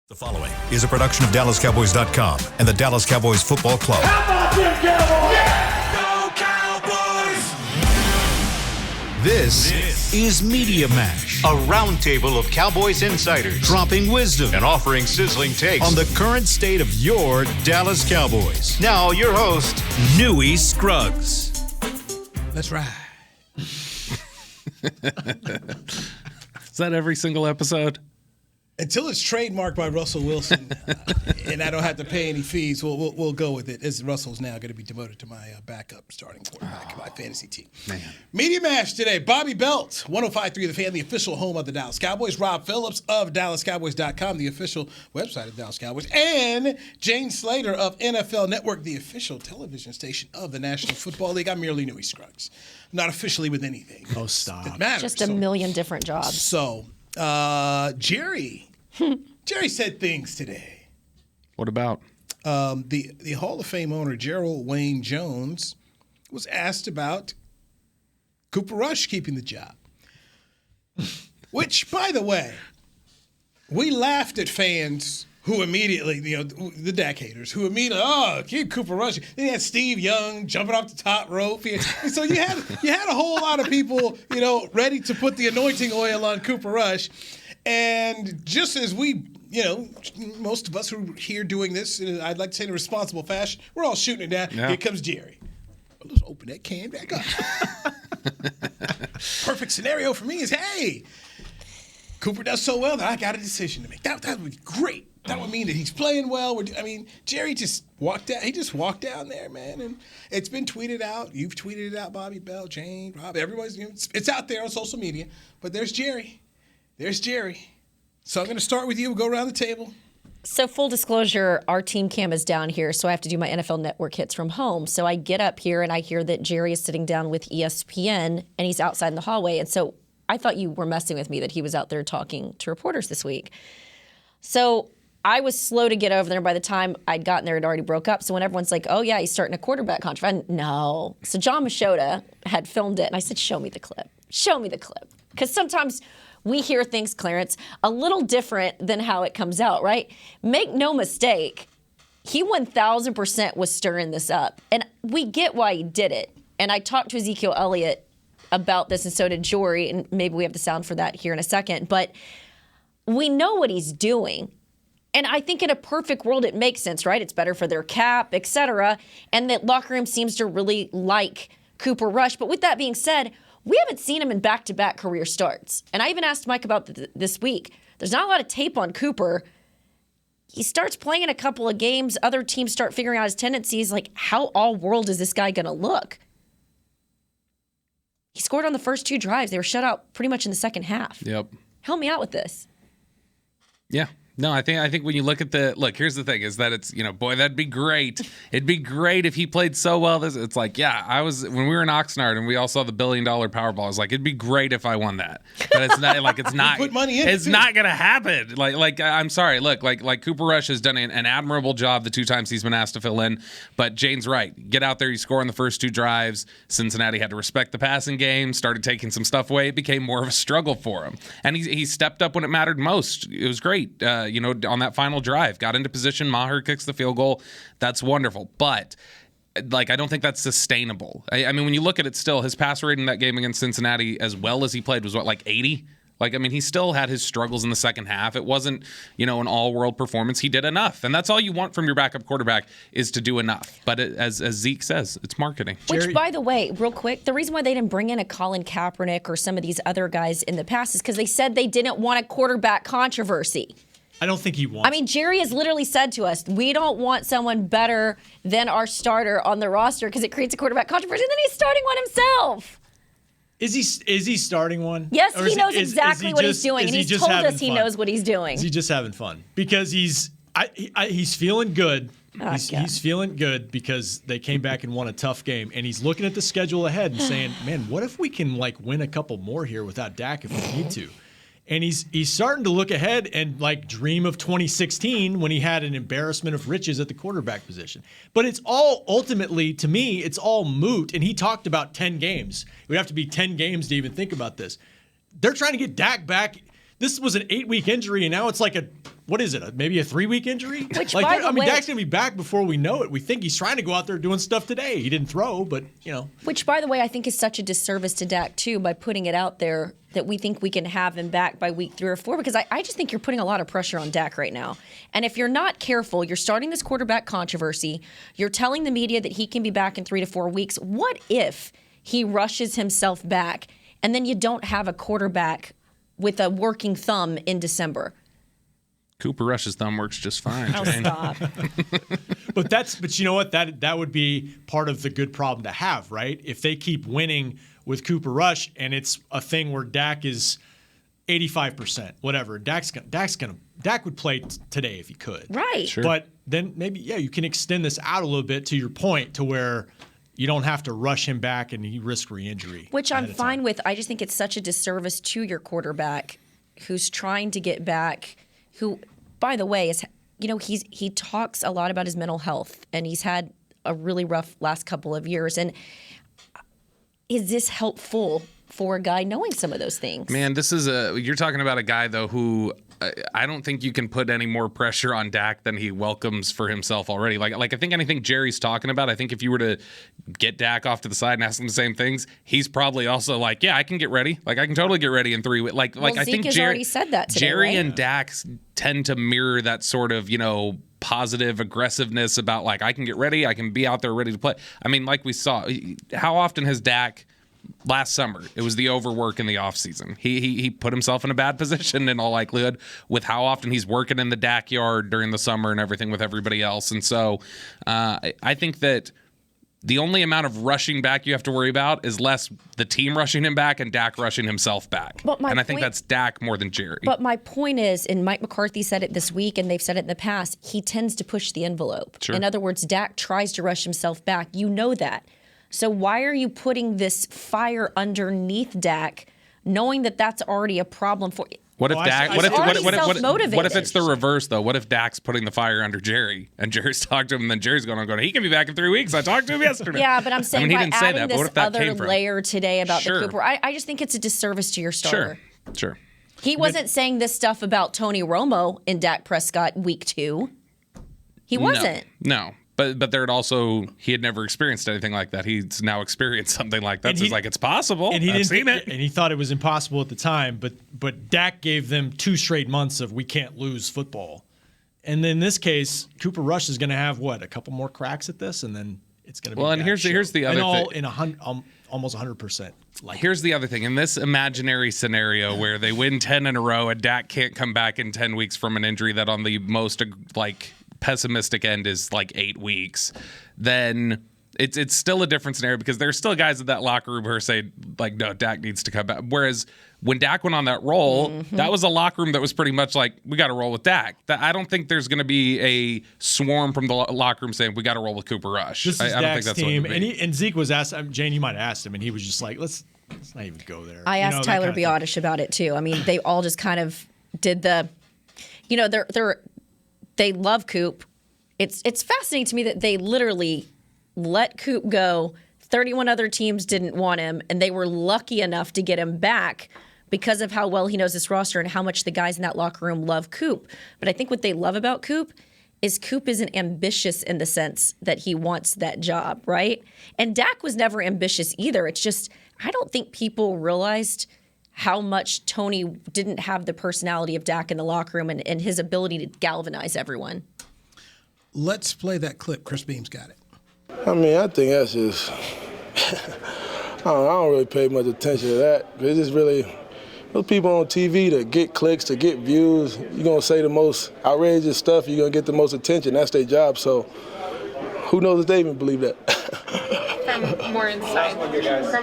The following is a production of DallasCowboys.com and the Dallas Cowboys Football Club. How about them Cowboys? Yeah! Go Cowboys! This is Media Mash, A roundtable of Cowboys insiders dropping wisdom and offering sizzling takes on the current state of your Dallas Cowboys. Now, your host, Newy Scruggs. Let's ride. Is that every single episode? Until it's trademarked by Russell Wilson, and I don't have to pay any fees, we'll go with it. As Russell's now going to be demoted to my backup starting quarterback, my fantasy team. Man. Media Mash today. Bobby Belt, 105.3 The Fan, the official home of the Dallas Cowboys. Rob Phillips of DallasCowboys.com, the official website of Dallas Cowboys. And James Slater of NFL Network, the official television station of the National Football League. I'm merely Newy Scruggs. Not officially with anything. Oh, stop. That matters. Just a million different jobs. So, Jerry said things today. What about? The Hall of Fame owner, Gerald Wayne Jones, was asked about Cooper Rush keeping the job. Which, by the way, we laughed at fans who immediately, the deck haters, who immediately, keep Cooper Rush. Then you had Steve Young jumping off the top rope. So you had a whole lot of people, ready to put the anointing oil on Cooper Rush. And just as we, most of us who are here doing this, I'd like to say in a responsible fashion, we're all shooting it down. Yeah. Here comes Jerry. Well, let's open that can back up. Perfect scenario for me is, hey, Cooper does so well that I got a decision to make. That would be great. That would mean that he's playing well. Jerry just walked out. He just walked down there, man. And it's been tweeted out. You've tweeted it out, Bobby Bell, Jane, Rob. Everybody's, it's out there on social media. But there's Jerry. There's Jerry. So I'm going to start with you. We'll go around the table. So full disclosure, our team cam is down here, so I have to do my NFL Network hits from home. So I get up here and I hear that Jerry is sitting down with ESPN and he's outside in the hallway. And so I thought you were messing with me that he was out there talking to reporters this week. So I was slow to get over there. By the time I'd gotten there, it already broke up. So when everyone's like, oh, yeah, he's starting a quarterback controversy. No. So John Machota had filmed it, and I said, show me the clip. Show me the clip. Because sometimes we hear things, Clarence, a little different than how it comes out, right? Make no mistake, he 1,000% was stirring this up. And we get why he did it. And I talked to Ezekiel Elliott about this, and so did Jory, and maybe we have the sound for that here in a second. But we know what he's doing. And I think in a perfect world, it makes sense, right? It's better for their cap, et cetera. And that locker room seems to really like Cooper Rush. But with that being said, we haven't seen him in back-to-back career starts. And I even asked Mike about this week. There's not a lot of tape on Cooper. He starts playing in a couple of games. Other teams start figuring out his tendencies. Like, how all-world is this guy going to look? He scored on the first two drives. They were shut out pretty much in the second half. Yep. Help me out with this. Yeah. No, I think when you look at here's the thing is that it's, boy, that'd be great. It'd be great if he played so well. It's like, yeah, when we were in Oxnard and we all saw the $1 billion Powerball, I was like, it'd be great if I won that. But it's not it's not, put money in it's not going to happen. I'm sorry. Look, like Cooper Rush has done an admirable job the two times he's been asked to fill in, but Jane's right. Get out there, you score on the first two drives. Cincinnati had to respect the passing game, started taking some stuff away. It became more of a struggle for him. And he stepped up when it mattered most. It was great. On that final drive, got into position, Maher kicks the field goal. That's wonderful. But, I don't think that's sustainable. I mean, when you look at it still, his passer rating in that game against Cincinnati, as well as he played, was 80? He still had his struggles in the second half. It wasn't, an all-world performance. He did enough. And that's all you want from your backup quarterback is to do enough. But as Zeke says, it's marketing. Which, by the way, real quick, the reason why they didn't bring in a Colin Kaepernick or some of these other guys in the past is because they said they didn't want a quarterback controversy. I don't think he wants. I mean, Jerry has literally said to us, we don't want someone better than our starter on the roster because it creates a quarterback controversy. And then he's starting one himself. Is he starting one? Yes, he knows exactly what he's doing, and he's told us he knows what he's doing. Is he just having fun? Because he's feeling good. He's feeling good because they came back and won a tough game, and he's looking at the schedule ahead and saying, man, what if we can win a couple more here without Dak if we need to? And he's starting to look ahead and dream of 2016 when he had an embarrassment of riches at the quarterback position. But it's all ultimately, to me, it's all moot. And he talked about 10 games. It would have to be 10 games to even think about this. They're trying to get Dak back this was an 8-week injury, and now it's like maybe a 3-week injury? Which, like, by the way, Dak's going to be back before we know it. We think he's trying to go out there doing stuff today. He didn't throw, but, Which, by the way, I think is such a disservice to Dak, too, by putting it out there that we think we can have him back by week 3 or 4, because I just think you're putting a lot of pressure on Dak right now. And if you're not careful, you're starting this quarterback controversy. You're telling the media that he can be back in 3 to 4 weeks. What if he rushes himself back and then you don't have a quarterback with a working thumb in December? Cooper Rush's thumb works just fine. Oh, Jane. stop. But you know what? That would be part of the good problem to have, right? If they keep winning with Cooper Rush and it's a thing where Dak is 85%, whatever. Dak would play today if he could. Right. Sure. But then maybe, you can extend this out a little bit to your point to where you don't have to rush him back and he risk re-injury. Which I'm fine with. I just think it's such a disservice to your quarterback who's trying to get back, who, by the way, is he talks a lot about his mental health, and he's had a really rough last couple of years. And is this helpful for a guy knowing some of those things? Man, you're talking about a guy, though, who I don't think you can put any more pressure on Dak than he welcomes for himself already. Like I think anything Jerry's talking about, I think if you were to get Dak off to the side and ask him the same things, he's probably also like, yeah, I can get ready. Like I can totally get ready in 3 weeks. Like I Zeke think has already said that today, Jerry right? and Dak tend to mirror that sort of, positive aggressiveness about like, I can get ready. I can be out there ready to play. I mean, like we saw, how often has Dak... Last summer, it was the overwork in the offseason. He put himself in a bad position in all likelihood with how often he's working in the Dak yard during the summer and everything with everybody else. And so I think that the only amount of rushing back you have to worry about is less the team rushing him back and Dak rushing himself back. And I think that's Dak more than Jerry. But my point is, and Mike McCarthy said it this week, and they've said it in the past, he tends to push the envelope. Sure. In other words, Dak tries to rush himself back. You know that. So why are you putting this fire underneath Dak, knowing that that's already a problem for you? What if Dak? What if it's the reverse though? What if Dak's putting the fire under Jerry and Jerry's talked to him, and then Jerry's going, he can be back in 3 weeks. I talked to him yesterday. Yeah, but I'm saying he by didn't say adding that. But what this if that other came from? layer today about Sure. the Cooper, I just think it's a disservice to your starter. Sure. He wasn't saying this stuff about Tony Romo in Dak Prescott week 2. He wasn't. No. But there had also, he had never experienced anything like that. He's now experienced something like that. So he's like, it's possible. And I've seen it. And he thought it was impossible at the time. But Dak gave them 2 straight months of we can't lose football. And then in this case, Cooper Rush is going to have, a couple more cracks at this, and then it's going to be and here's the other thing. Almost 100%. Here's the other thing. In this imaginary scenario where they win 10 in a row and Dak can't come back in 10 weeks from an injury that on the most, pessimistic end is 8 weeks, then it's still a different scenario because there's still guys in that locker room who are saying no, Dak needs to come back. Whereas when Dak went on that roll, that was a locker room that was pretty much like, we got to roll with Dak. I don't think there's going to be a swarm from the locker room saying we got to roll with Cooper Rush. This is I don't Dak's think that's team, what it would be. and Zeke was asked. Jane, you might have asked him, and he was just like, let's not even go there. I asked Tyler Biotish about it too. I mean, they all just kind of did the, they love Coop. It's fascinating to me that they literally let Coop go. 31 other teams didn't want him, and they were lucky enough to get him back because of how well he knows this roster and how much the guys in that locker room love Coop. But I think what they love about Coop isn't ambitious in the sense that he wants that job, right? And Dak was never ambitious either. It's just, I don't think people realized how much Tony didn't have the personality of Dak in the locker room and his ability to galvanize everyone. Let's play that clip. Chris Beam's got it. I mean, I think that's just, I don't really pay much attention to that. It's just really, those people on TV to get clicks, to get views, you're going to say the most outrageous stuff, you're going to get the most attention. That's their job. So who knows if they even believe that. From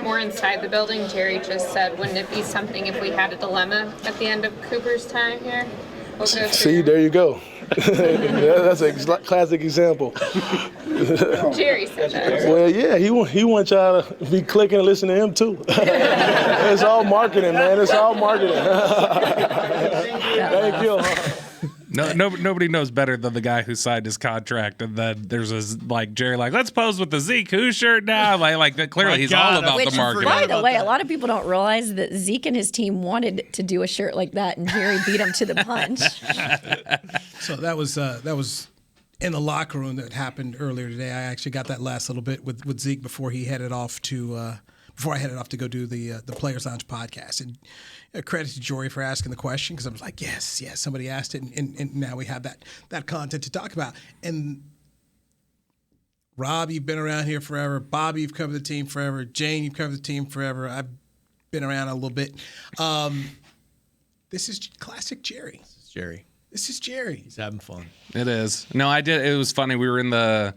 more inside the building, Jerry just said, wouldn't it be something if we had a dilemma at the end of Cooper's time here? See, there you go. That's a classic example. Jerry said that. Well, yeah, he wants y'all to be clicking and listening to him too. It's all marketing, man. It's all marketing. Thank you. Nobody knows better than the guy who signed his contract, and then there's this Jerry let's pose with the Zeke Who shirt now. Clearly he's all about the marketing. By the way, a lot of people don't realize that Zeke and his team wanted to do a shirt like that, and Jerry beat him to the punch. So that was in the locker room that happened earlier today. I actually got that last little bit with Zeke before he headed off to before I headed off to go do the Players Lounge podcast. And credit to Jory for asking the question, because I was like, yes, somebody asked it, and now we have that content to talk about. And Rob, you've been around here forever. Bobby, you've covered the team forever. Jane, you've covered the team forever. I've been around a little bit. This is classic Jerry. This is Jerry. He's having fun. It is. No, I did. It was funny. We were in the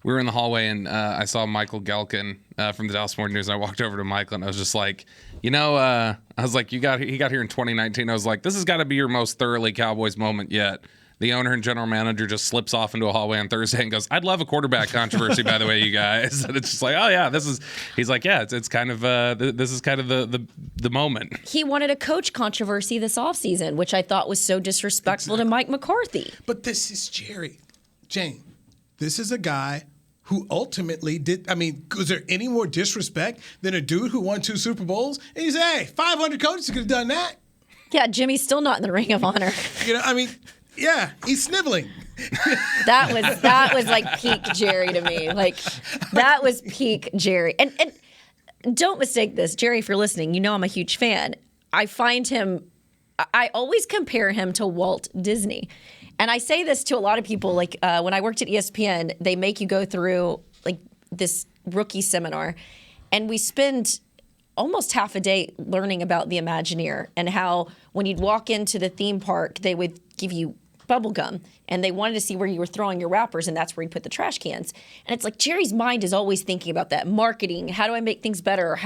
hallway, and I saw Michael Gelkin from the Dallas Morning News. And I walked over to Michael, and I was just like, I was like, he got here in 2019. I was like, this has got to be your most thoroughly Cowboys moment yet. The owner and general manager just slips off into a hallway on Thursday and goes, I'd love a quarterback controversy, by the way, you guys. And it's just like, oh, yeah, he's like, yeah, it's kind of, this is kind of the moment. He wanted a coach controversy this offseason, which I thought was so disrespectful to Mike McCarthy. But this is Jerry. Jane, this is a guy who ultimately did. I mean, was there any more disrespect than a dude who won 2 Super Bowls? And you say, hey, 500 coaches could have done that. Yeah, Jimmy's still not in the Ring of Honor. Yeah, he's sniveling. That was like peak Jerry to me. That was peak Jerry. And don't mistake this, Jerry, if you're listening, you know I'm a huge fan. I always compare him to Walt Disney. And I say this to a lot of people, when I worked at ESPN, they make you go through this rookie seminar, and we spend almost half a day learning about the Imagineer and how when you'd walk into the theme park, they would give you bubble gum, and they wanted to see where you were throwing your wrappers, and that's where you put the trash cans. And it's like Jerry's mind is always thinking about that marketing. How do I make things better?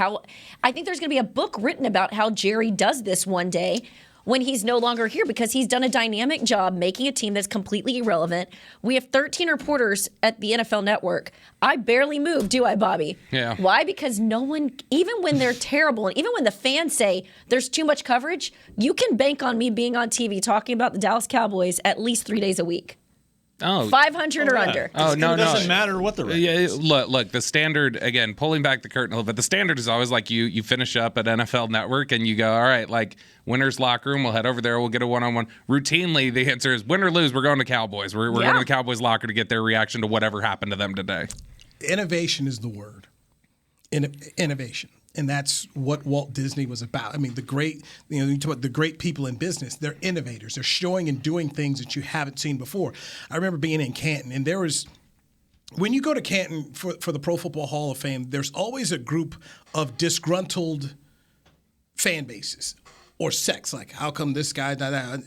I think there's going to be a book written about how Jerry does this one day when he's no longer here, because he's done a dynamic job making a team that's completely irrelevant. We have 13 reporters at the NFL Network. I barely move, do I, Bobby? Yeah. Why? Because no one, even when they're terrible, and even when the fans say there's too much coverage, you can bank on me being on TV talking about the Dallas Cowboys at least 3 days a week. Oh, 500 or under. Oh, no. It doesn't matter what the record is. Look, the standard, again, pulling back the curtain a little bit, the standard is always you finish up at NFL Network and you go, all right, winner's locker room, we'll head over there, we'll get a one-on-one. Routinely, the answer is win or lose, we're going to Cowboys. We're going to the Cowboys locker to get their reaction to whatever happened to them today. Innovation is the word. Innovation. And that's what Walt Disney was about. I mean, you talk about the great people in business. They're innovators. They're showing and doing things that you haven't seen before. I remember being in Canton, and when you go to Canton for the Pro Football Hall of Fame, there's always a group of disgruntled fan bases or sects. Like, how come this guy, that?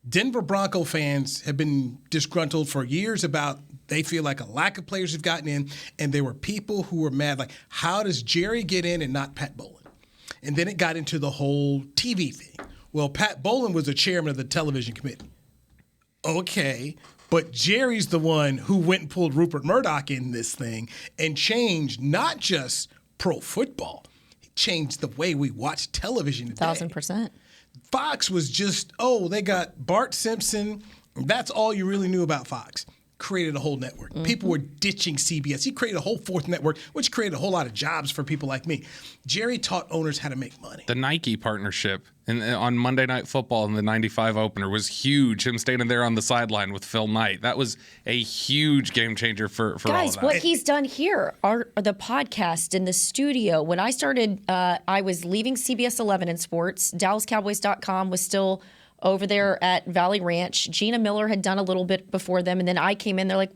Denver Bronco fans have been disgruntled for years about they feel like a lack of players have gotten in, and there were people who were mad, like, how does Jerry get in and not Pat Bowlen? And then it got into the whole TV thing. Well, Pat Bowlen was the chairman of the television committee. Okay, but Jerry's the one who went and pulled Rupert Murdoch in this thing and changed not just pro football, he changed the way we watch television today. 1,000%. Fox was just, they got Bart Simpson. That's all you really knew about Fox. Created a whole network. Mm-hmm. People were ditching CBS. He created a whole fourth network, which created a whole lot of jobs for people like me. Jerry taught owners how to make money. The Nike partnership on Monday Night Football in the 95 opener was huge. Him standing there on the sideline with Phil Knight. That was a huge game changer for guys, all of that. What he's done here are the podcast in the studio. When I started, I was leaving CBS 11 in sports. DallasCowboys.com was still over there at Valley Ranch. Gina Miller had done a little bit before them, and then I came in. They're like,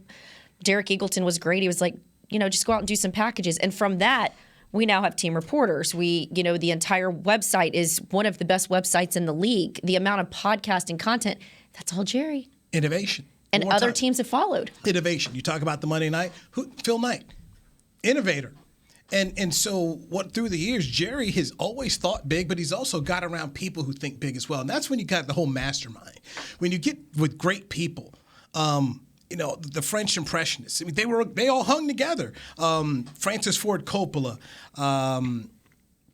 Derek Eagleton was great. He was like, just go out and do some packages. And from that, we now have team reporters. The entire website is one of the best websites in the league. The amount of podcasting content, that's all Jerry. Innovation. And other teams have followed. Innovation. You talk about the Monday night. Phil Knight, innovator. And so through the years, Jerry has always thought big, but he's also got around people who think big as well. And that's when you got the whole mastermind. When you get with great people, the French Impressionists. I mean, they all hung together. Francis Ford Coppola,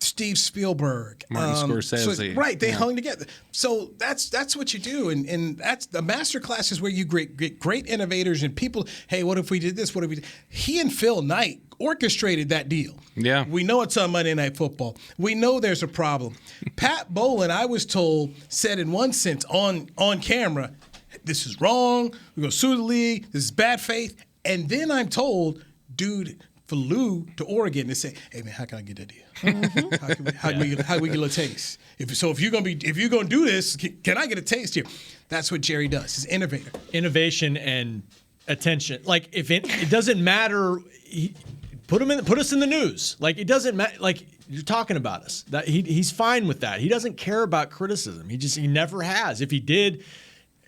Steve Spielberg, Martin Scorsese. Right, they hung together. So that's what you do, and that's the master class is where you get great innovators and people. Hey, what if we did this? What if we did? He and Phil Knight orchestrated that deal. Yeah, we know it's on Monday Night Football. We know there's a problem. Pat Bowlen, I was told, said in one sense on camera, "This is wrong. We're gonna sue the league. This is bad faith." And then I'm told, dude flew to Oregon and say, "Hey man, how can I get that deal? How can we get a little taste? If you're gonna do this, can I get a taste here?" That's what Jerry does. He's an innovator. Innovation and attention. Like if it doesn't matter, put us in the news. Like it doesn't matter. Like you're talking about us. That he's fine with that. He doesn't care about criticism. He never has. If he did,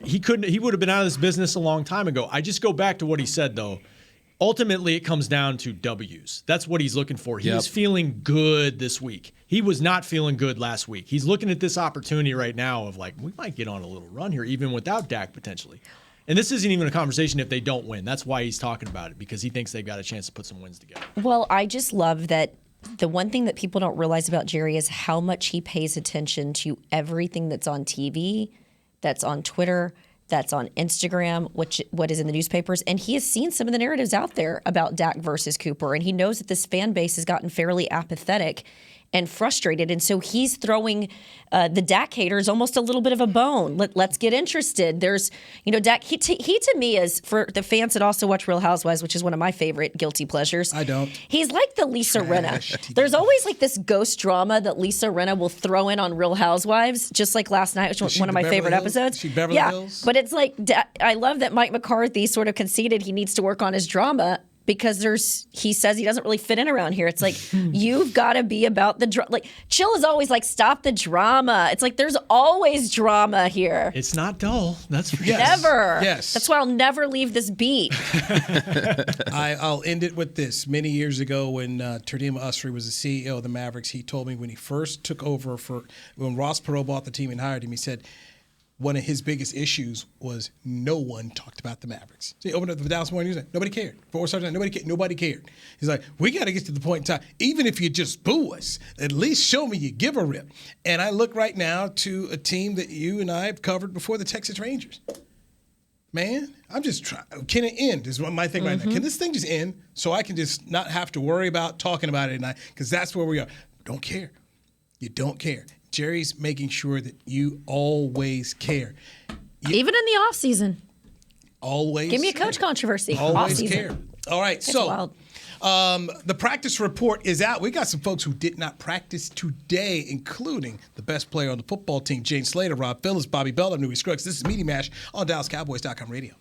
he would have been out of this business a long time ago. I just go back to what he said though. Ultimately, it comes down to W's. That's what he's looking for. He's feeling good this week. He was not feeling good last week. He's looking at this opportunity right now of like, we might get on a little run here, even without Dak potentially. And this isn't even a conversation if they don't win. That's why he's talking about it, because he thinks they've got a chance to put some wins together. Well, I just love that the one thing that people don't realize about Jerry is how much he pays attention to everything that's on TV, that's on Twitter, that's on Instagram, what is in the newspapers. And he has seen some of the narratives out there about Dak versus Cooper. And he knows that this fan base has gotten fairly apathetic and frustrated. And so he's throwing the Dak haters almost a little bit of a bone. Let's get interested. There's, Dak, he to me is, for the fans that also watch Real Housewives, which is one of my favorite guilty pleasures. I don't. He's like the Lisa Rinna. There's always like this ghost drama that Lisa Rinna will throw in on Real Housewives, just like last night, which was one of my favorite episodes. She Beverly Hills? But it's like, I love that Mike McCarthy sort of conceded he needs to work on his drama, because he says he doesn't really fit in around here. It's like, you've got to be about the drama. Like, Chill is always like, stop the drama. It's like, there's always drama here. It's not dull. That's for Yes. Never. Yes. That's why I'll never leave this beat. I'll end it with this. Many years ago when Turdima Usry was the CEO of the Mavericks, he told me when he first took over when Ross Perot bought the team and hired him, he said, one of his biggest issues was no one talked about the Mavericks. So he opened up the Dallas Morning News, nobody cared. 4 stars, nobody cared. He's like, we got to get to the point in time, even if you just boo us, at least show me you give a rip. And I look right now to a team that you and I have covered before, the Texas Rangers. Man, I'm just trying. Can it end? Is my thing right now. Can this thing just end so I can just not have to worry about talking about it at night? Because that's where we are. Don't care. You don't care. Jerry's making sure that you always care. Even in the off season. Always. Give me a coach controversy. Always off-season. care. All right, It's so wild. the practice report is out. We got some folks who did not practice today, including the best player on the football team, Jane Slater, Rob Phillips, Bobby Belt, and Newy Scruggs. This is Media Mash on DallasCowboys.com radio.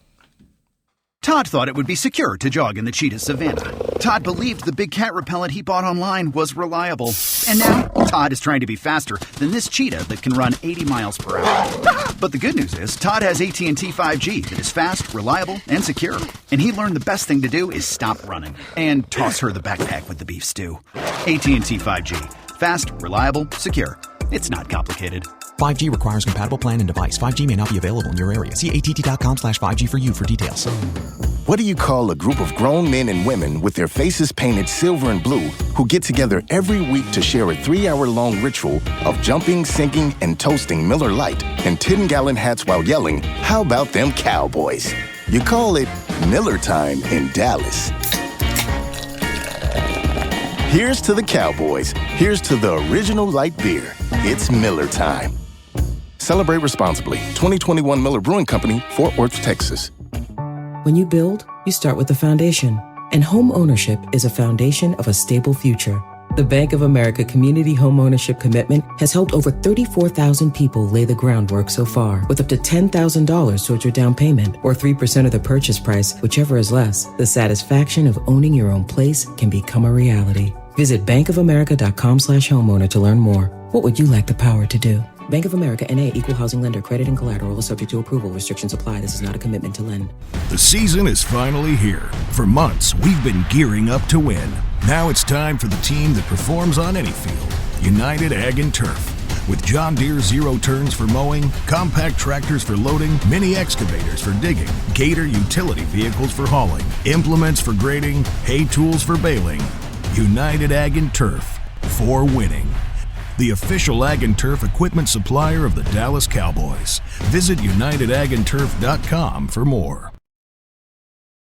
Todd thought it would be secure to jog in the cheetah savanna. Todd believed the big cat repellent he bought online was reliable. And now, Todd is trying to be faster than this cheetah that can run 80 miles per hour. But the good news is, Todd has AT&T 5G that is fast, reliable, and secure. And he learned the best thing to do is stop running and toss her the backpack with the beef stew. AT&T 5G. Fast, reliable, secure. It's not complicated. 5G requires compatible plan and device. 5G may not be available in your area. See att.com/5G for you for details. What do you call a group of grown men and women with their faces painted silver and blue who get together every week to share a 3-hour-long ritual of jumping, singing, and toasting Miller Lite in 10-gallon hats while yelling, "How about them Cowboys?" You call it Miller Time in Dallas. Here's to the Cowboys. Here's to the original light beer. It's Miller Time. Celebrate responsibly. 2021 Miller Brewing Company, Fort Worth, Texas. When you build, you start with the foundation. And home ownership is a foundation of a stable future. The Bank of America Community Home Ownership Commitment has helped over 34,000 people lay the groundwork so far, with up to $10,000 towards your down payment or 3% of the purchase price, whichever is less. The satisfaction of owning your own place can become a reality. Visit bankofamerica.com/homeowner to learn more. What would you like the power to do? Bank of America N.A. Equal Housing Lender. Credit and collateral is subject to approval. Restrictions apply. This is not a commitment to lend. The season is finally here. For months, we've been gearing up to win. Now it's time for the team that performs on any field. United Ag and Turf. With John Deere zero turns for mowing, compact tractors for loading, mini excavators for digging, Gator utility vehicles for hauling, implements for grading, hay tools for baling. United Ag and Turf. For winning. the official Ag and Turf equipment supplier of the Dallas Cowboys. Visit UnitedAgAndTurf.com for more.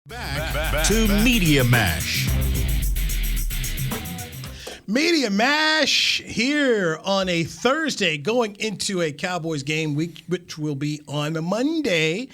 Back to Media Mash. Media Mash here on a Thursday going into a Cowboys game week, which will be on a Monday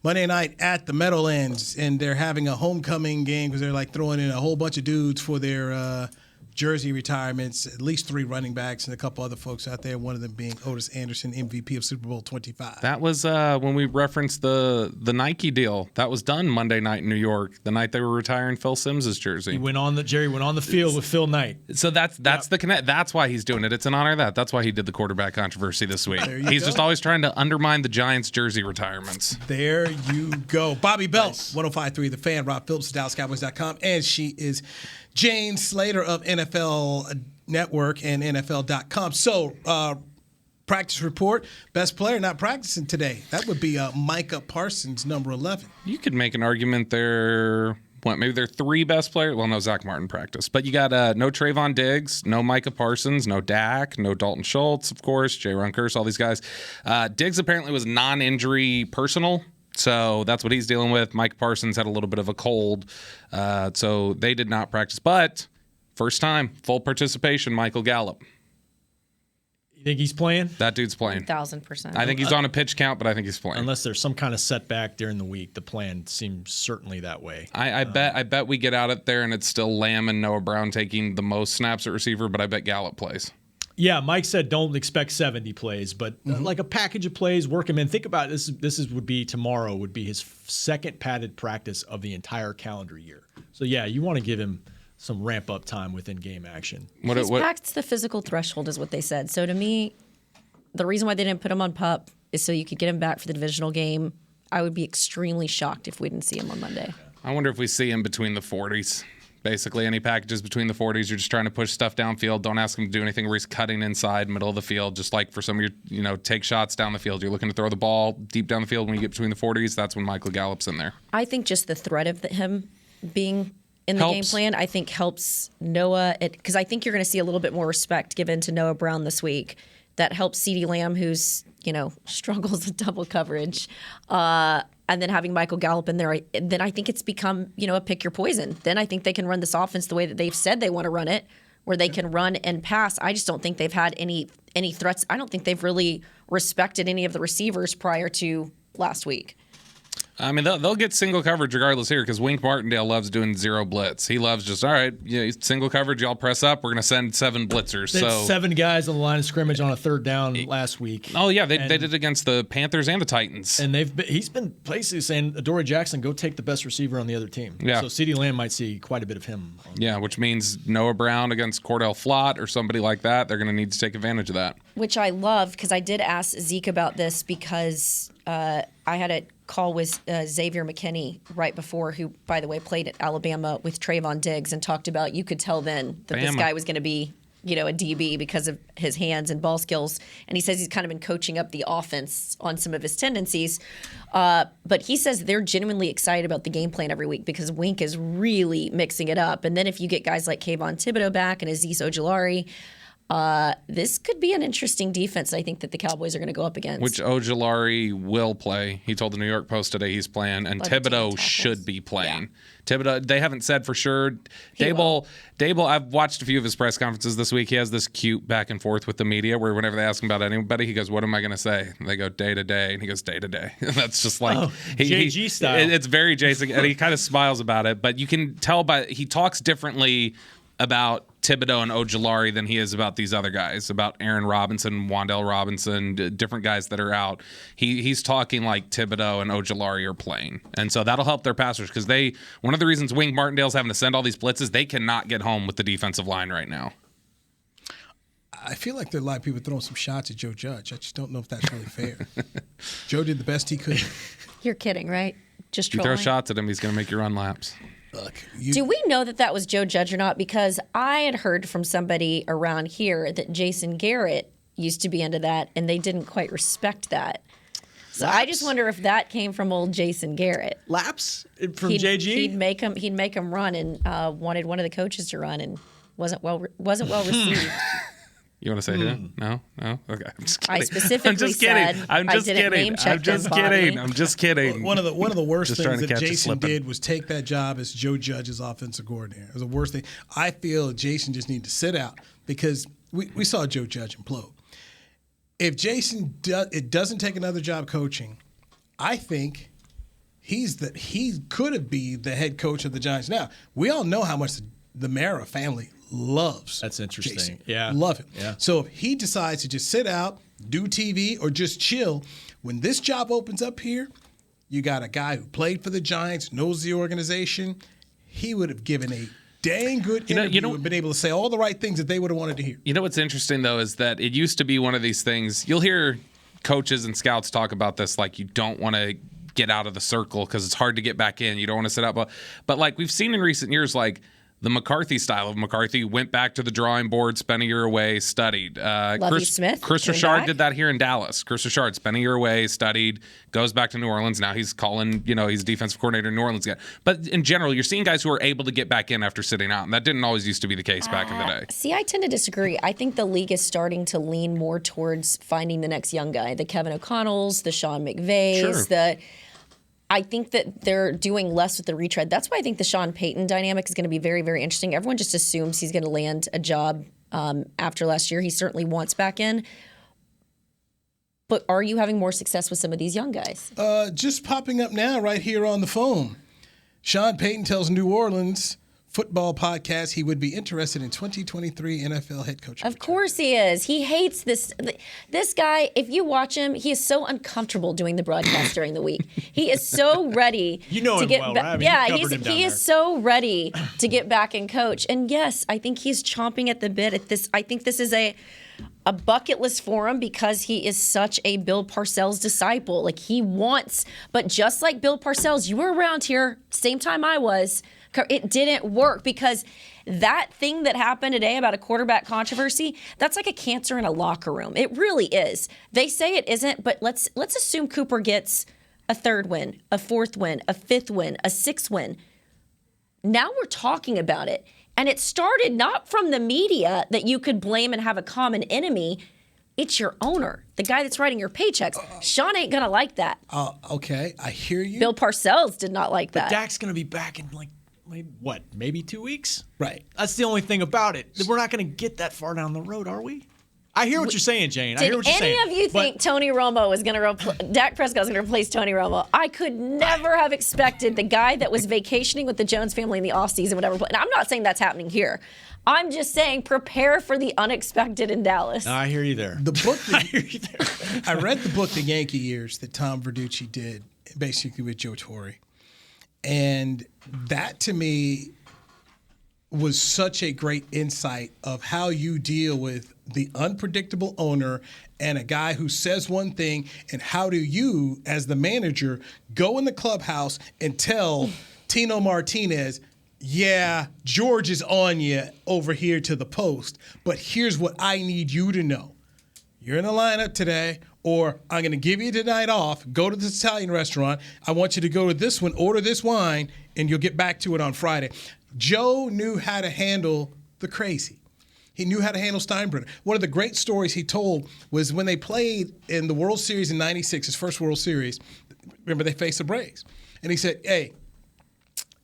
night at the Meadowlands. And they're having a homecoming game because they're like throwing in a whole bunch of dudes for their jersey retirements, at least 3 running backs and a couple other folks out there, one of them being Otis Anderson, MVP of Super Bowl 25. That was when we referenced the Nike deal. That was done Monday night in New York, the night they were retiring Phil Simms' jersey. Jerry went on the field with Phil Knight. So that's the connect. That's why he's doing it. It's an honor of that. That's why he did the quarterback controversy this week. He's just always trying to undermine the Giants' jersey retirements. There you go. Bobby Belt, 105.3 The Fan, Rob Phillips, DallasCowboys.com, and she is Jane Slater of NFL Network and NFL.com. So, practice report, best player not practicing today. That would be Micah Parsons, number 11. You could make an argument there. Maybe they're 3 best players. Well, no, Zach Martin practiced. But you got no Trayvon Diggs, no Micah Parsons, no Dak, no Dalton Schultz, of course, J-Ron Kearse, all these guys. Diggs apparently was non-injury personal. So that's what he's dealing with. Mike Parsons had a little bit of a cold, so they did not practice. But first time, full participation, Michael Gallup. You think he's playing? That dude's playing. 1,000%. I think he's on a pitch count, but I think he's playing. Unless there's some kind of setback during the week. The plan seems certainly that way. I bet we get out of there and it's still Lamb and Noah Brown taking the most snaps at receiver, but I bet Gallup plays. Yeah, Mike said don't expect 70 plays, but like a package of plays, work him in. Think about it, this would be tomorrow would be his second padded practice of the entire calendar year. So yeah, you want to give him some ramp up time within game action. He's practiced the physical threshold is what they said. So to me, the reason why they didn't put him on PUP is so you could get him back for the divisional game. I would be extremely shocked if we didn't see him on Monday. I wonder if we see him between the 40s. Basically, any packages between the 40s, you're just trying to push stuff downfield. Don't ask him to do anything where he's cutting inside, middle of the field. Just like for some of your, take shots down the field. You're looking to throw the ball deep down the field. When you get between the 40s, that's when Michael Gallup's in there. I think just the threat of him being in the game plan, I think helps Noah. Because I think you're going to see a little bit more respect given to Noah Brown this week. That helps CeeDee Lamb, who's, struggles with double coverage. And then having Michael Gallup in there, then I think it's become, a pick your poison. Then I think they can run this offense the way that they've said they want to run it, where they can run and pass. I just don't think they've had any threats. I don't think they've really respected any of the receivers prior to last week. I mean, they'll get single coverage regardless here because Wink Martindale loves doing zero blitz. He loves just, all right, single coverage, y'all press up. We're going to send 7 blitzers. They had 7 guys on the line of scrimmage on a third down last week. Oh, yeah, they did it against the Panthers and the Titans. And he's been basically saying, Adoree Jackson, go take the best receiver on the other team. Yeah. So CeeDee Lamb might see quite a bit of him. Yeah, which means Noah Brown against Cordell Flott or somebody like that. They're going to need to take advantage of that. Which I love because I did ask Zeke about this because I had a call with Xavier McKinney right before, who, by the way, played at Alabama with Trayvon Diggs and talked about you could tell then that this guy was going to be, a DB because of his hands and ball skills. And he says he's kind of been coaching up the offense on some of his tendencies. But he says they're genuinely excited about the game plan every week because Wink is really mixing it up. And then if you get guys like Kayvon Thibodeau back and Azeez Ojulari, this could be an interesting defense, I think, that the Cowboys are going to go up against. Which Ojulari will play. He told the New York Post today he's playing, and Thibodeau should be playing. Yeah. Thibodeau, they haven't said for sure. Dable, I've watched a few of his press conferences this week. He has this cute back and forth with the media where whenever they ask him about anybody, he goes, what am I going to say? And they go, day to day. And he goes, day to day. That's just like JG style. It's very Jason, and he kind of smiles about it. But you can tell he talks differently about Thibodeau and Ojulari than he is about these other guys, about Aaron Robinson, Wan'Dale Robinson, different guys that are out. He's talking like Thibodeau and Ojulari are playing. And so that'll help their passers because one of the reasons Wink Martindale's having to send all these blitzes, they cannot get home with the defensive line right now. I feel like there are a lot of people throwing some shots at Joe Judge. I just don't know if that's really fair. Joe did the best he could. You're kidding, right? Just trolling. You throw shots at him, he's going to make you run laps. Look, do we know that was Joe Judge or not? Because I had heard from somebody around here that Jason Garrett used to be into that, and they didn't quite respect that. So laps. I just wonder if that came from old Jason Garrett. Laps from JG? He'd make him run, and wanted one of the coaches to run, and wasn't well received. You want to say who? No? Okay. I'm just kidding. I specifically said I'm just kidding. I'm just kidding. One of the worst Just things trying to that catch you Jason slipping. did was take that job as Joe Judge's offensive coordinator. It was the worst thing. I feel Jason just needs to sit out because we saw Joe Judge implode. If Jason doesn't take another job coaching, I think he could be the head coach of the Giants. Now, we all know how much the Mara family loves. That's interesting. Jason. Yeah. Love him. Yeah. So if he decides to just sit out, do TV, or just chill, when this job opens up here, you got a guy who played for the Giants, knows the organization. He would have given a dang good interview and been able to say all the right things that they would have wanted to hear. You know what's interesting, though, is that it used to be one of these things. You'll hear coaches and scouts talk about this like you don't want to get out of the circle because it's hard to get back in. You don't want to sit out. But like we've seen in recent years, like the McCarthy style of McCarthy went back to the drawing board, spent a year away, studied. Chris Richard did that here in Dallas. Chris Richard spent a year away, studied, goes back to New Orleans. Now he's calling, he's defensive coordinator in New Orleans again. But in general, you're seeing guys who are able to get back in after sitting out. And that didn't always used to be the case back in the day. See, I tend to disagree. I think the league is starting to lean more towards finding the next young guy. The Kevin O'Connells, the Sean McVays, I think that they're doing less with the retread. That's why I think the Sean Payton dynamic is going to be very, very interesting. Everyone just assumes he's going to land a job after last year. He certainly wants back in. But are you having more success with some of these young guys? Just popping up now right here on the phone. Sean Payton tells New Orleans football podcast he would be interested in 2023 NFL head coach. Of course he is. He hates this guy. If you watch him, he is so uncomfortable doing the broadcast during the week. He is so ready to get get back. right? He is so ready to get back and coach. And yes, I think he's chomping at the bit at this. I think this is a bucket list for him because he is such a Bill Parcells disciple. Like he wants, but just like Bill Parcells, you were around here same time I was. It didn't work because that thing that happened today about a quarterback controversy, that's like a cancer in a locker room. It really is. They say it isn't, but let's assume Cooper gets a third win, a fourth win, a fifth win, a sixth win. Now we're talking about it. And it started not from the media that you could blame and have a common enemy. It's your owner, the guy that's writing your paychecks. Sean ain't going to like that. Okay, I hear you. Bill Parcells did not like that. But Dak's going to be back in maybe 2 weeks? Right. That's the only thing about it. We're not going to get that far down the road, are we? I hear what you're saying, Jane. I hear what you're saying. Did any of you think Tony Romo was going to Dak Prescott was going to replace Tony Romo? I could never have expected the guy that was vacationing with the Jones family in the offseason would ever play. And I'm not saying that's happening here. I'm just saying prepare for the unexpected in Dallas. I hear you there. The book I read the book The Yankee Years that Tom Verducci did basically with Joe Torre. And that to me was such a great insight of how you deal with the unpredictable owner and a guy who says one thing, and how do you, as the manager, go in the clubhouse and tell Tino Martinez, yeah, George is on you over here to the post, but here's what I need you to know. You're in the lineup today, or I'm going to give you tonight off. Go to this Italian restaurant. I want you to go to this one, order this wine, and you'll get back to it on Friday. Joe knew how to handle the crazy. He knew how to handle Steinbrenner. One of the great stories he told was when they played in the World Series in '96, his first World Series. Remember, they faced the Braves. And he said, hey,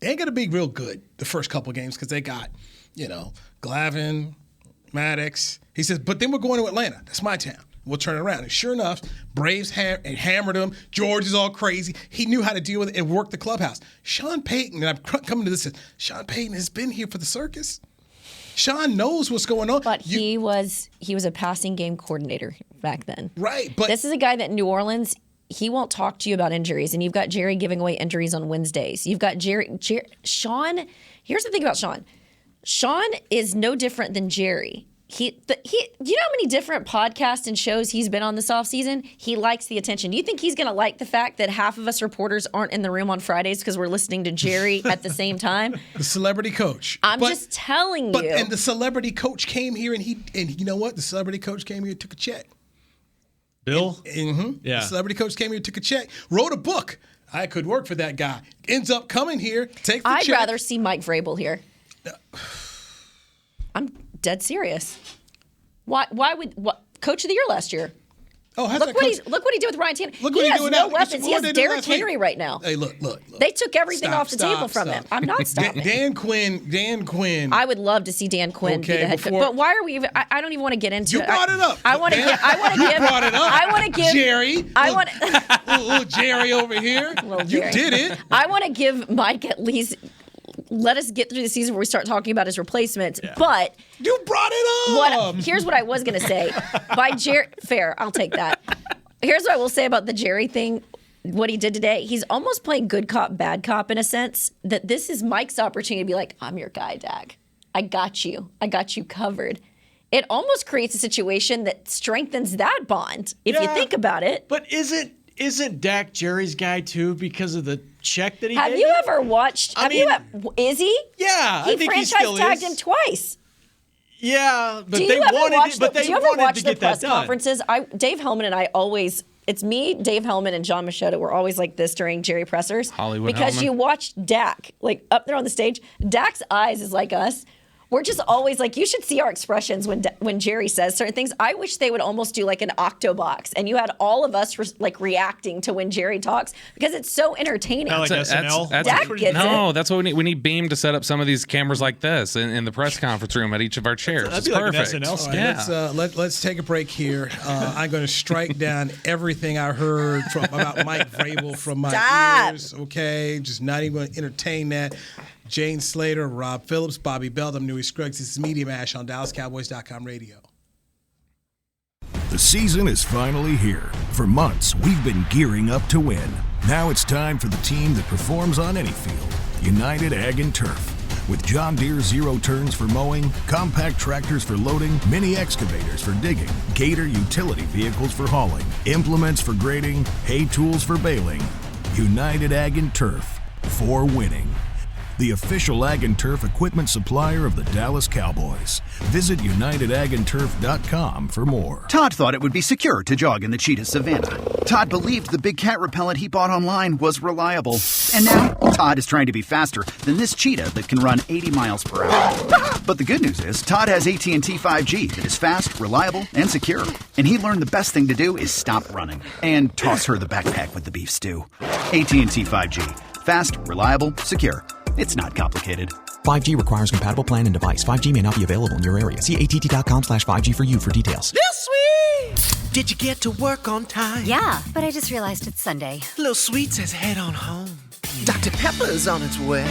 they ain't going to be real good the first couple of games because they got, Glavine, Maddox. He says, but then we're going to Atlanta. That's my town. We'll turn it around. And sure enough, Braves hammered him. George is all crazy. He knew how to deal with it and work the clubhouse. Sean Payton, and I'm coming to this, Sean Payton has been here for the circus. Sean knows what's going on. But he was a passing game coordinator back then. Right. But this is a guy that New Orleans, he won't talk to you about injuries. And you've got Jerry giving away injuries on Wednesdays. You've got Sean. Here's the thing about Sean. Sean is no different than Jerry. You know how many different podcasts and shows he's been on this offseason? He likes the attention. Do you think he's going to like the fact that half of us reporters aren't in the room on Fridays because we're listening to Jerry at the same time? The celebrity coach. I'm just telling you. And the celebrity coach came here, and you know what? The celebrity coach came here and took a check. Bill? Yeah. The celebrity coach came here and took a check. Wrote a book. I could work for that guy. Ends up coming here, take the check. I'd rather see Mike Vrabel here. I'm dead serious. Why would Coach of the Year last year? Oh, look what he did with Ryan Tannehill. Look he what has doing no now. weapons. He has Derrick Henry right now. Hey, look. They took everything off the table from him. I'm not stopping. Dan Quinn. I would love to see Dan Quinn be the head coach. But why are we even? I don't even want to get into it. You brought it up. I want to give. You brought it up. I want to give Jerry. Little Jerry over here. You did it. I want to give Mike at least. Let us get through the season where we start talking about his replacements. Yeah. But you brought it up. Here's what I was going to say. By Jerry, fair. I'll take that. Here's what I will say about the Jerry thing. What he did today, he's almost playing good cop, bad cop in a sense. That this is Mike's opportunity to be like, I'm your guy, Dak. I got you covered. It almost creates a situation that strengthens that bond if you think about it. But isn't Dak Jerry's guy too because of the check that he Have gave you him? ever watched? Is he? Yeah, he I think franchise he still tagged is. him twice. Yeah, but do they you ever wanted watch it. But do they you ever wanted watch to the get press that done. conferences? Dave Hellman and I always. It's me, Dave Hellman, and John Machota. We're always like this during Jerry pressers. Hollywood because Hellman. you watch Dak like up there on the stage. Dak's eyes is like us. We're just always like, you should see our expressions when Jerry says certain things. I wish they would almost do like an Octobox, and you had all of us reacting to when Jerry talks because it's so entertaining. Not like SNL. Dak gets it. That's what we need. We need Beam to set up some of these cameras like this in the press conference room at each of our chairs. That'd It's be like perfect. an SNL skit. Right, let's take a break here. I'm going to strike down everything I heard about Mike Vrabel from my ears. Okay, just not even going to entertain that. Jane Slater, Rob Phillips, Bobby Belt. I'm Newy Scruggs. This is Media Mash on DallasCowboys.com radio. The season is finally here. For months, we've been gearing up to win. Now it's time for the team that performs on any field. United Ag and Turf. With John Deere zero turns for mowing, compact tractors for loading, mini excavators for digging, Gator utility vehicles for hauling, implements for grading, hay tools for baling. United Ag and Turf. For winning. The official Ag and Turf equipment supplier of the Dallas Cowboys. Visit UnitedAgAndTurf.com for more. Todd thought it would be secure to jog in the cheetah savanna. Todd believed the big cat repellent he bought online was reliable. And now, Todd is trying to be faster than this cheetah that can run 80 miles per hour. But the good news is, Todd has AT&T 5G that is fast, reliable, and secure. And he learned the best thing to do is stop running and toss her the backpack with the beef stew. AT&T 5G. Fast, reliable, secure. It's not complicated. 5G requires compatible plan and device. 5G may not be available in your area. See att.com/5G for you for details. This sweet! Did you get to work on time? Yeah, but I just realized it's Sunday. Little Sweet says head on home. Dr. Pepper's on its way.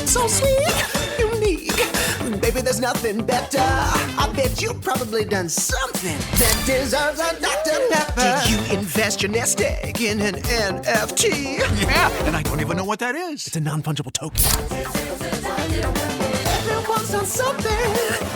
So sweet, unique. Baby, there's nothing better. I bet you've probably done something that deserves a Dr. Pepper. Did you invest your nest egg in an NFT? Yeah, and I don't even know what that is. It's a non-fungible token. Everyone's done something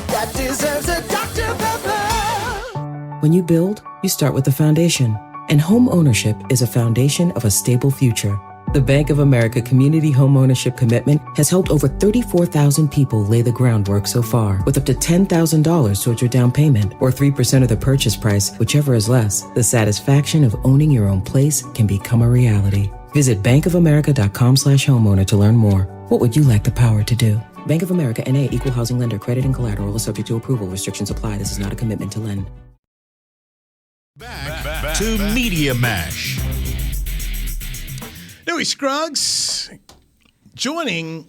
that deserves a Dr. Pepper. When you build, you start with the foundation. And home ownership is a foundation of a stable future. The Bank of America Community Homeownership Commitment has helped over 34,000 people lay the groundwork so far, with up to $10,000 towards your down payment or 3% of the purchase price, whichever is less. The satisfaction of owning your own place can become a reality. Visit bankofamerica.com/homeowner to learn more. What would you like the power to do? Bank of America N.A. Equal Housing Lender. Credit and collateral is subject to approval. Restrictions apply. This is not a commitment to lend. Back to Media Mash. Newy Scruggs, joined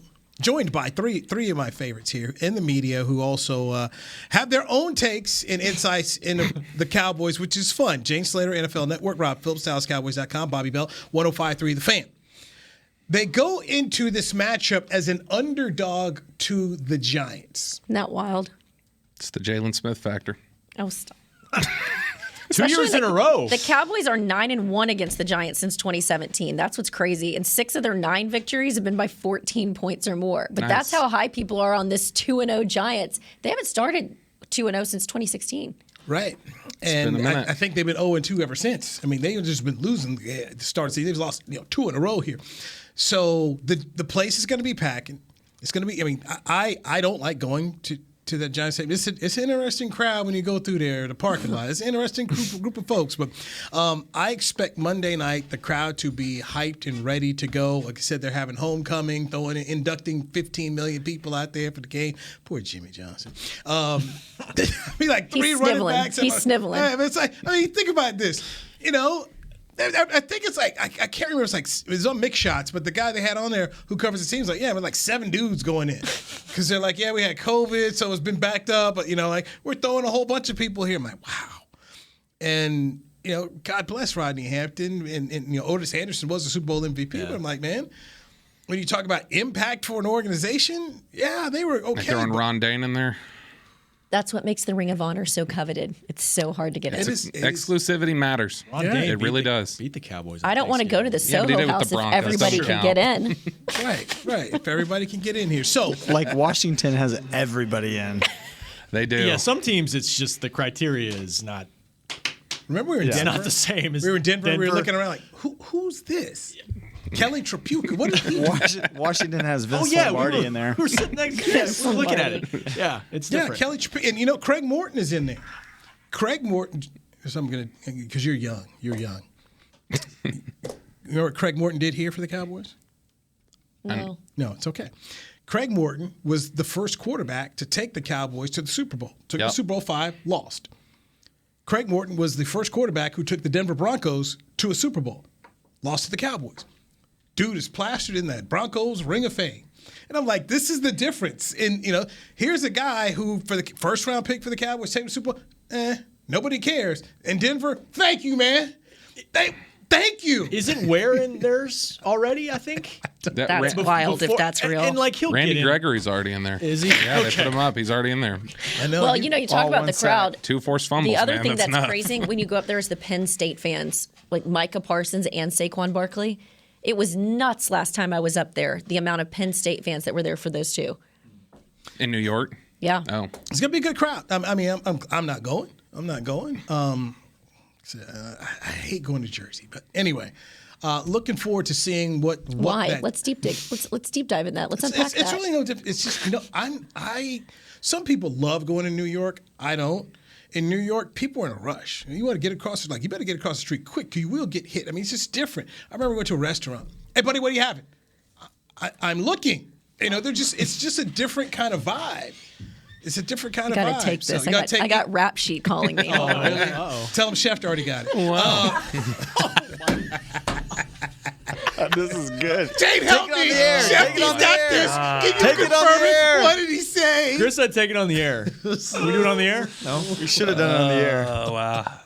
by three of my favorites here in the media who also have their own takes and insights into the Cowboys, which is fun. Jane Slater, NFL Network, Rob Phillips, DallasCowboys.com, Bobby Belt, 105.3 The Fan. They go into this matchup as an underdog to the Giants. Isn't that wild? It's the Jalen Smith factor. Oh, stop. 2 years in a row. The Cowboys are 9-1 against the Giants since 2017. That's what's crazy. And 6 of their 9 victories have been by 14 points or more. But that's how high people are on this 2-0 Giants. They haven't started 2-0 since 2016. Right. And I think they've been 0-2 ever since. I mean, they've just been losing the start of the season. They've lost 2 in a row here. So the place is going to be packing. It's going to be, I mean, I don't like going to to that Giants stadium. It's an interesting crowd when you go through there, the parking lot. It's an interesting group of folks. But I expect Monday night the crowd to be hyped and ready to go. Like I said, they're having homecoming, inducting 15 million people out there for the game. Poor Jimmy Johnson. Be like three running backs. He's sniveling. It's like, think about this. I think it's like I can't remember. It was on mix shots, but the guy they had on there who covers the team's like, yeah, we're like 7 dudes going in because they're like, yeah, we had COVID, so it's been backed up, but we're throwing a whole bunch of people here. I'm like, wow, and God bless Rodney Hampton and Otis Anderson was the Super Bowl MVP. Yeah. But I'm like, man, when you talk about impact for an organization, yeah, they were okay. Like throwing Ron Dane in there. That's what makes the Ring of Honor so coveted. It's so hard to get in. Exclusivity matters. It really does. Beat the Cowboys. I don't want to go to the Soho House if everybody can get in. Right. If everybody can get in here. So, like Washington has everybody in. They do. Yeah, some teams it's just the criteria is not. Remember we were in Denver? It's not the same as we were in Denver. We were looking around like, who's this? Kelly Trapuka. What is he? Washington has Vince Lombardi in there. We're sitting next to him. We're looking at it. Yeah, it's different. Yeah, Kelly Trapuka. And Craig Morton is in there. Craig Morton, because you're young. You're young. You know what Craig Morton did here for the Cowboys? No. No, it's okay. Craig Morton was the first quarterback to take the Cowboys to the Super Bowl. Took the Super Bowl 5, lost. Craig Morton was the first quarterback who took the Denver Broncos to a Super Bowl. Lost to the Cowboys. Dude is plastered in that Broncos Ring of Fame. And I'm like, this is the difference. And, here's a guy who, for the first round pick for the Cowboys, taking the Super Bowl, nobody cares. In Denver, thank you, man. Thank you. Isn't Ware in theirs already, I think? That's wild if that's real. And he'll Randy get in. Gregory's already in there. Is he? Yeah, they put him up. He's already in there. I know. Well, you talk about the crowd. 2 forced fumbles, The other man. thing that's nuts. crazy, when you go up there is the Penn State fans, like Micah Parsons and Saquon Barkley. It was nuts last time I was up there, the amount of Penn State fans that were there for those two. In New York? Yeah. Oh. It's going to be a good crowd. I'm not going. I hate going to Jersey. But anyway, looking forward to seeing what Why? Let's deep dig. Let's deep dive in that. Let's unpack that. It's really no different. It's just, some people love going to New York. I don't. In New York, people are in a rush. You want to get across, you better get across the street quick because you will get hit. It's just different. I remember we went to a restaurant. Hey, buddy, what are you having? I'm looking. It's just a different kind of vibe. It's a different kind of vibe. You got to take this. I got Rap Sheet calling me. Oh, really? Tell him Chef already got it. Wow. This is good. Jane, help me. Chef, he's got this. Can you confirm it? What did he say? Chris said take it on the air. We do it on the air? No. We should have done it on the air. Oh, wow.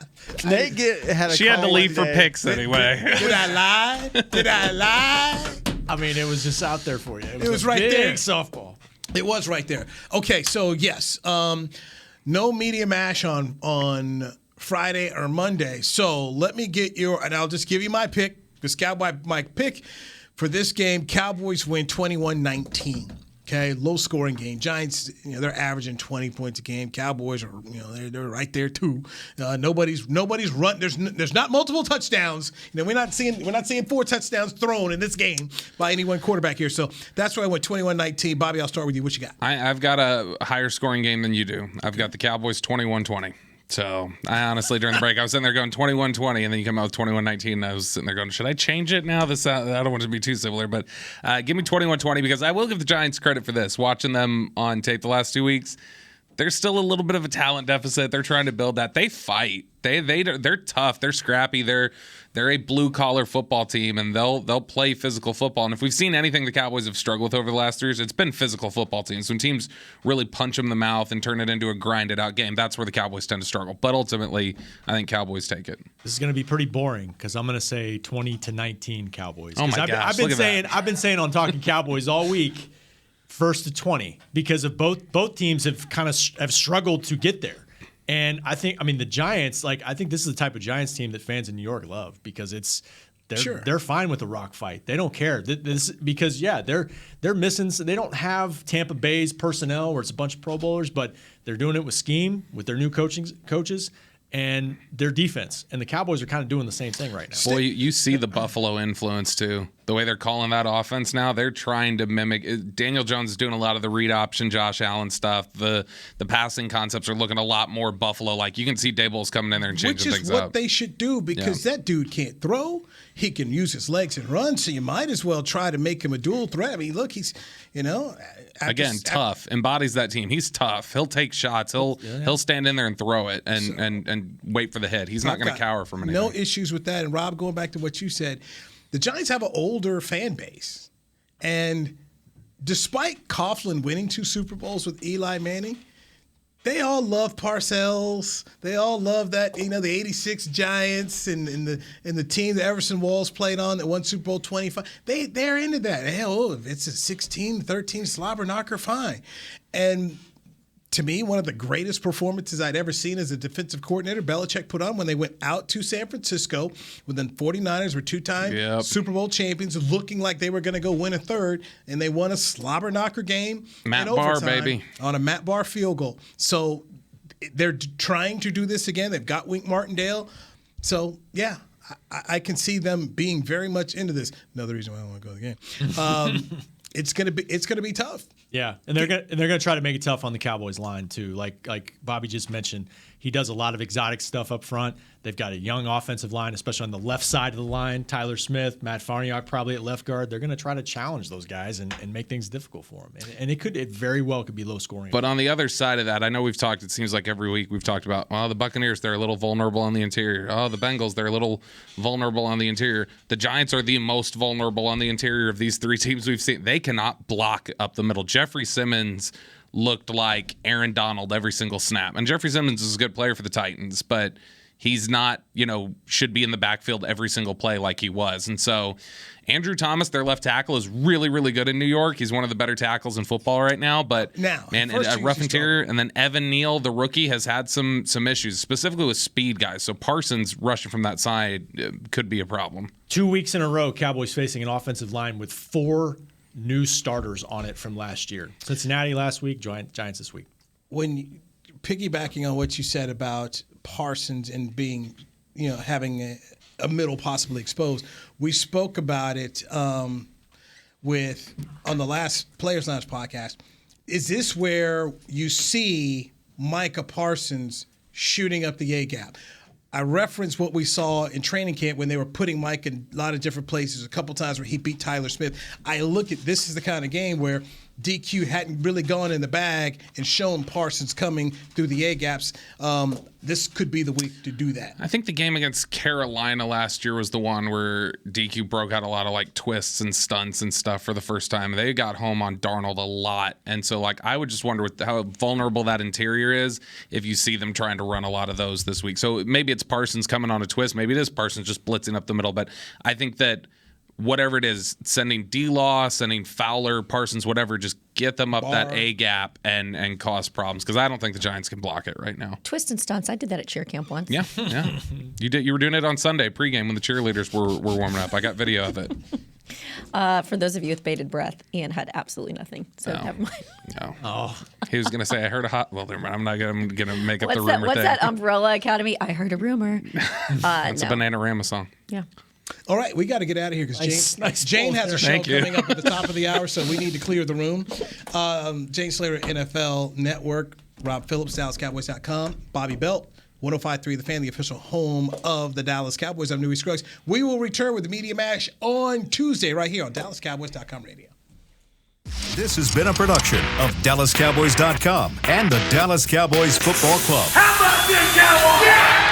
Nate had a She had to leave for picks anyway. Did I lie? I mean, it was just out there for you. It was right there. Big softball. It was right there. Okay, so yes, no media mash on Friday or Monday. So let me get and I'll just give you my pick. This my pick for this game, Cowboys win 21-19. Okay, low scoring game. Giants, they're averaging 20 points a game. Cowboys are, they're right there too. Nobody's run. There's not multiple touchdowns. We're not seeing 4 touchdowns thrown in this game by any one quarterback here. So that's why I went 21-19. Bobby, I'll start with you. What you got? I've got a higher scoring game than you do. I've got the Cowboys 21-20. So I honestly, during the break, I was sitting there going 21-20, and then you come out with 21-19, and I was sitting there going, should I change it now? I don't want it to be too similar, but give me 21-20 because I will give the Giants credit for this. Watching them on tape the last 2 weeks, there's still a little bit of a talent deficit. They're trying to build that. They fight. They're tough. They're scrappy. They're a blue collar football team, and they'll play physical football. And if we've seen anything the Cowboys have struggled with over the last 3 years, it's been physical football teams. When teams really punch them in the mouth and turn it into a grinded out game, that's where the Cowboys tend to struggle. But ultimately, I think Cowboys take it. This is going to be pretty boring because I'm going to say 20-19 Cowboys. Oh my gosh! I've been saying on Talking Cowboys all week, 1st to 20, because of both teams have have struggled to get there. And the Giants, I think this is the type of Giants team that fans in New York love because they're fine with the rock fight. They don't care. They're missing. They don't have Tampa Bay's personnel where it's a bunch of Pro Bowlers, but they're doing it with scheme, with their new coaches, and their defense. And the Cowboys are kind of doing the same thing right now. Boy, you see the Buffalo influence too. the way they're calling that offense now, they're trying to mimic. Daniel Jones is doing a lot of the read option, Josh Allen stuff. The passing concepts are looking a lot more Buffalo-like. You can see Daboll's coming in there and changing things up. Which is what they should do, because that dude can't throw. He can use his legs and run, so you might as well try to make him a dual threat. I mean, look, he's, tough. Embodies that team. He's tough. He'll take shots. He'll stand in there and throw it and wait for the hit. He's not going to cower from anything. No issues with that. And Rob, going back to what you said, the Giants have an older fan base. And despite Coughlin winning 2 Super Bowls with Eli Manning, they all love Parcells. They all love that, the 86 Giants and the team that Everson Walls played on that won Super Bowl 25. They're into that. Hell, if it's a 16-13 slobber knocker, fine. And to me, one of the greatest performances I'd ever seen as a defensive coordinator, Belichick put on when they went out to San Francisco when the 49ers were 2-time Super Bowl champions, looking like they were going to go win a third, and they won a slobber knocker game Matt in Barr, overtime baby. On a Matt Barr field goal. So they're trying to do this again. They've got Wink Martindale. So, yeah, I can see them being very much into this. Another reason why I don't want to go to the game. It's gonna be tough. Yeah, and they're gonna try to make it tough on the Cowboys line too. Like Bobby just mentioned, he does a lot of exotic stuff up front. They've got a young offensive line, especially on the left side of the line. Tyler Smith, Matt Farniok probably at left guard. They're gonna try to challenge those guys and make things difficult for them. And it very well could be low scoring. But on the other side of that, I know we've talked. It seems like every week we've talked about, well, the Buccaneers, they're a little vulnerable on the interior. Oh, the Bengals, they're a little vulnerable on the interior. The Giants are the most vulnerable on the interior of these 3 teams we've seen. They cannot block up the middle. Jeffrey Simmons looked like Aaron Donald every single snap. And Jeffrey Simmons is a good player for the Titans, but he's not, should be in the backfield every single play like he was. And so Andrew Thomas, their left tackle, is really, really good in New York. He's one of the better tackles in football right now. But, a rough interior. And then Evan Neal, the rookie, has had some issues, specifically with speed guys. So Parsons rushing from that side could be a problem. 2 weeks in a row, Cowboys facing an offensive line with 4 new starters on it from last year. Cincinnati last week, Giants this week. When piggybacking on what you said about Parsons and being, having a middle possibly exposed, we spoke about it on the last Players Lounge podcast. Is this where you see Micah Parsons shooting up the A-gap? I referenced what we saw in training camp when they were putting Mike in a lot of different places, a couple times where he beat Tyler Smith. I look at this is the kind of game where DQ hadn't really gone in the bag and shown Parsons coming through the A-gaps. This could be the week to do that. I think the game against Carolina last year was the one where DQ broke out a lot of twists and stunts and stuff for the first time. They got home on Darnold a lot. And so I would just wonder how vulnerable that interior is if you see them trying to run a lot of those this week. So maybe it's Parsons coming on a twist. Maybe it is Parsons just blitzing up the middle. But I think that whatever it is, sending D-Law, sending Fowler, Parsons, whatever, just get them up that A-gap and cause problems, because I don't think the Giants can block it right now. Twist and stunts. I did that at cheer camp once. Yeah. You were doing it on Sunday pregame when the cheerleaders were warming up. I got video of it. For those of you with bated breath, Ian had absolutely nothing. So never mind. No. Oh. He was going to say, I heard a hot... Well, I'm not going to make up the rumor What's thing. that, Umbrella Academy? I heard a rumor. It's a Bananarama song. Yeah. All right, we got to get out of here because Jane has her show coming up at the top of the hour, so we need to clear the room. Jane Slater, NFL Network, Rob Phillips, DallasCowboys.com, Bobby Belt, 105.3 The Fan, the official home of the Dallas Cowboys. I'm Newy Scruggs. We will return with the Media Mash on Tuesday right here on DallasCowboys.com radio. This has been a production of DallasCowboys.com and the Dallas Cowboys Football Club. How about this, Cowboys? Yeah!